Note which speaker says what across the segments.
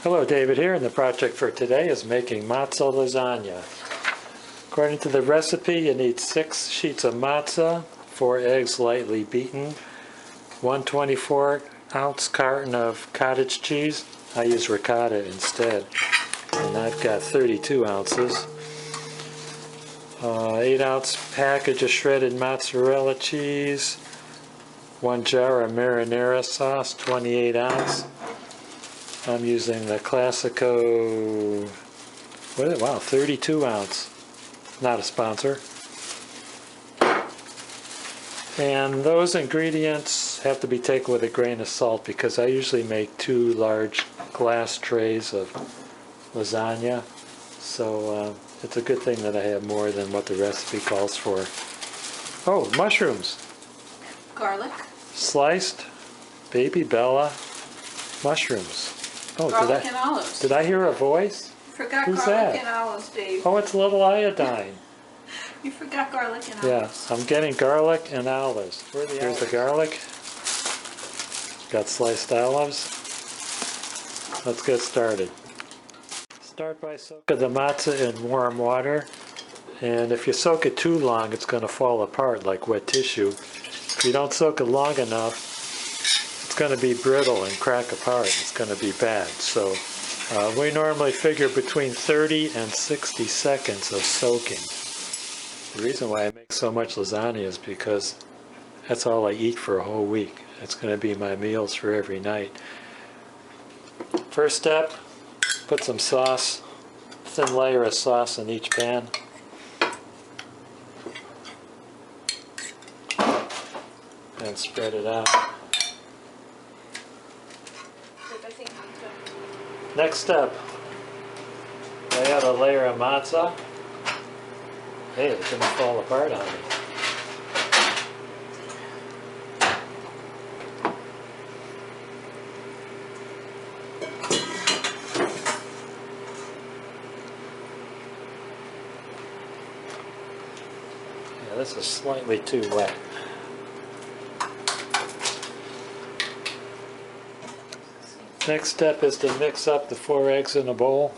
Speaker 1: Hello, David here, and the project for today is making matzah lasagna. According to the recipe, you need 6 sheets of matzah, 4 eggs lightly beaten, 1 24-ounce carton of cottage cheese. I use ricotta instead, and I've got 32 ounces. 8-ounce package of shredded mozzarella cheese, 1 jar of marinara sauce, 28 ounce. I'm using the Classico, 32 ounce, not a sponsor. And those ingredients have to be taken with a grain of salt because I usually make 2 large glass trays of lasagna. So it's a good thing that I have more than what the recipe calls for. Oh, mushrooms.
Speaker 2: Garlic.
Speaker 1: Sliced baby Bella mushrooms. Oh,
Speaker 2: garlic and olives.
Speaker 1: Did I hear a voice?
Speaker 2: You forgot
Speaker 1: Who's
Speaker 2: garlic
Speaker 1: that?
Speaker 2: and olives, Dave.
Speaker 1: Oh, it's little iodine.
Speaker 2: You forgot garlic and
Speaker 1: Yeah,
Speaker 2: olives.
Speaker 1: I'm getting garlic and olives. Here's the garlic. Got sliced olives. Let's get started. Start by soaking the matzah in warm water. And if you soak it too long, it's going to fall apart like wet tissue. If you don't soak it long enough, it's going to be brittle and crack apart. It's going to be bad. So we normally figure between 30 and 60 seconds of soaking. The reason why I make so much lasagna is because that's all I eat for a whole week. It's going to be my meals for every night. First step, put some sauce, thin layer of sauce in each pan. And spread it out. Next step, lay out a layer of matzah. Hey, it's going to fall apart on me. Yeah, this is slightly too wet. Next step is to mix up the 4 eggs in a bowl.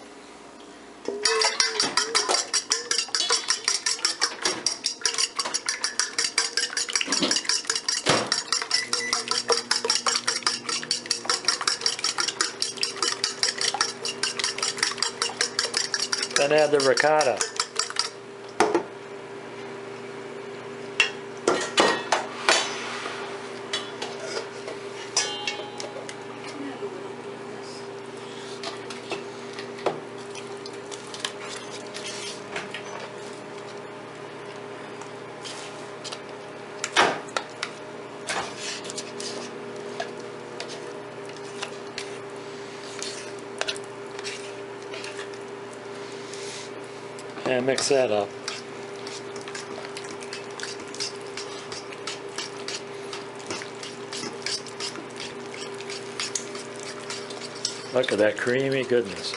Speaker 1: Then add the ricotta. And mix that up. Look at that creamy goodness.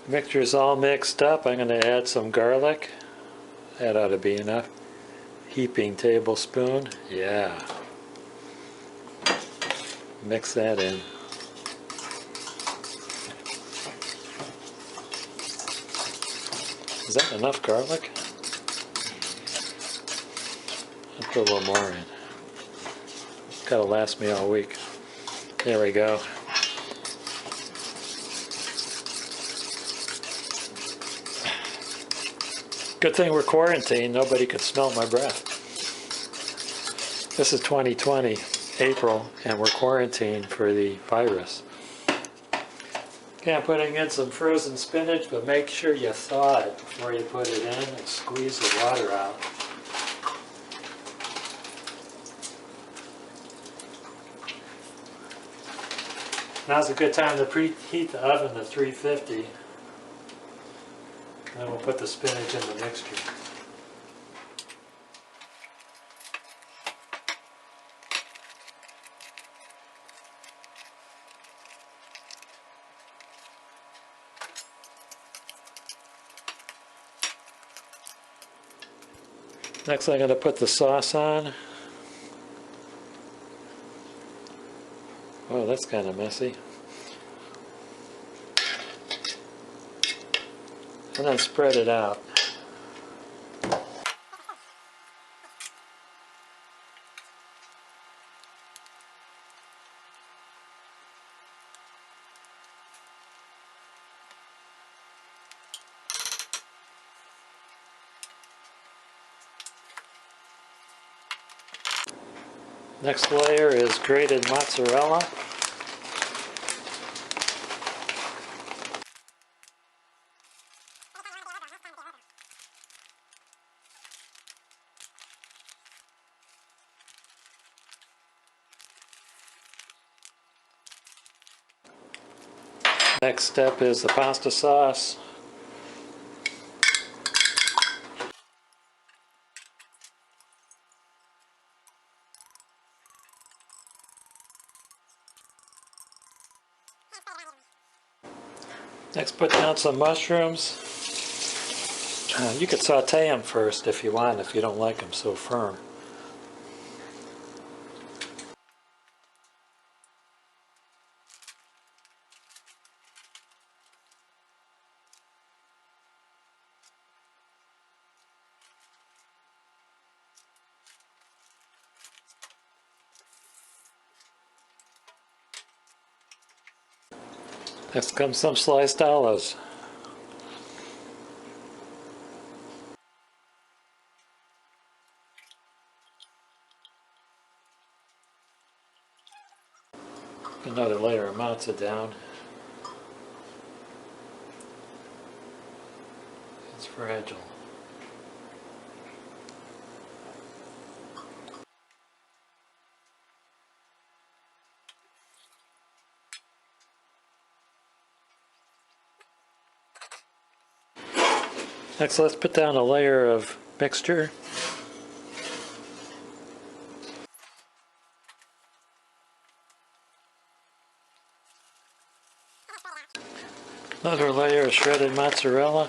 Speaker 1: Mixture's all mixed up. I'm going to add some garlic. That ought to be enough. Heaping tablespoon. Yeah. Mix that in. Is that enough garlic? I'll put a little more in. It's got to last me all week. There we go. Good thing we're quarantined. Nobody can smell my breath. This is 2020, April, and we're quarantined for the virus. Okay, I'm putting in some frozen spinach, but make sure you thaw it before you put it in and squeeze the water out. Now's a good time to preheat the oven to 350. Then we'll put the spinach in the mixture. Next I'm going to put the sauce on. Oh, that's kind of messy. and then spread it out. Next layer is grated mozzarella. Next step is the pasta sauce. Next, put down some mushrooms. You could saute them first if you want, if you don't like them so firm. Next comes some sliced olives. Another layer of matzah down. It's fragile. Next, let's put down a layer of mixture. Another layer of shredded mozzarella.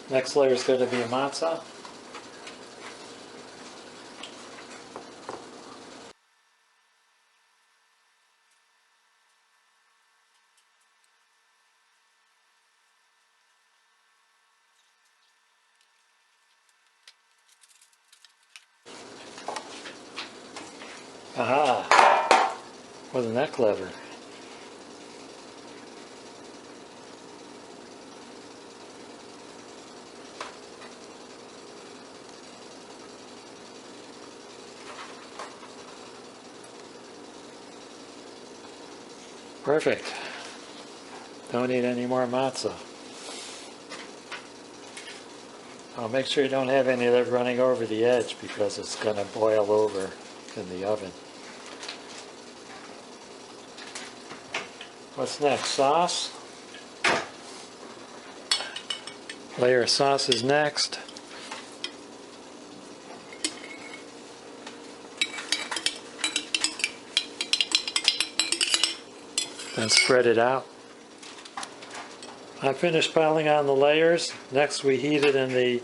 Speaker 1: Next layer is going to be matzah. Aha! Wasn't that clever? Perfect. Don't need any more matzah. Oh, make sure you don't have any of that running over the edge because it's going to boil over in the oven. What's next? Sauce. Layer of sauce is next. Then spread it out. I finished piling on the layers. Next we heat it in the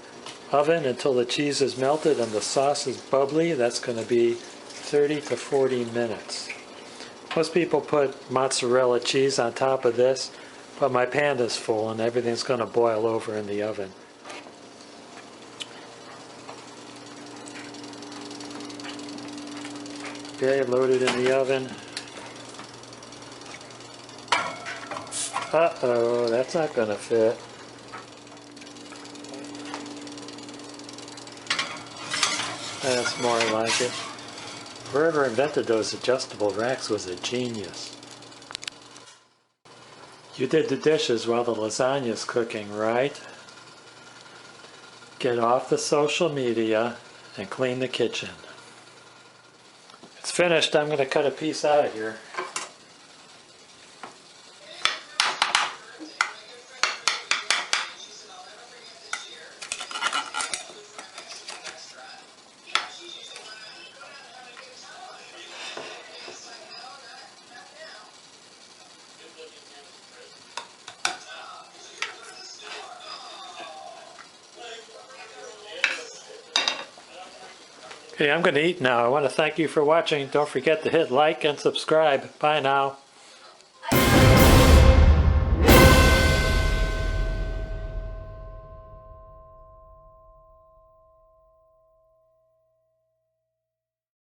Speaker 1: oven until the cheese is melted and the sauce is bubbly. That's going to be 30 to 40 minutes. Most people put mozzarella cheese on top of this, but my pan is full and everything's going to boil over in the oven. Okay, load it in the oven. Uh-oh, that's not going to fit. That's more like it. Whoever invented those adjustable racks was a genius. You did the dishes while the lasagna's cooking, right? Get off the social media and clean the kitchen. It's finished. I'm going to cut a piece out of here. Okay, I'm going to eat now. I want to thank you for watching. Don't forget to hit like and subscribe. Bye now.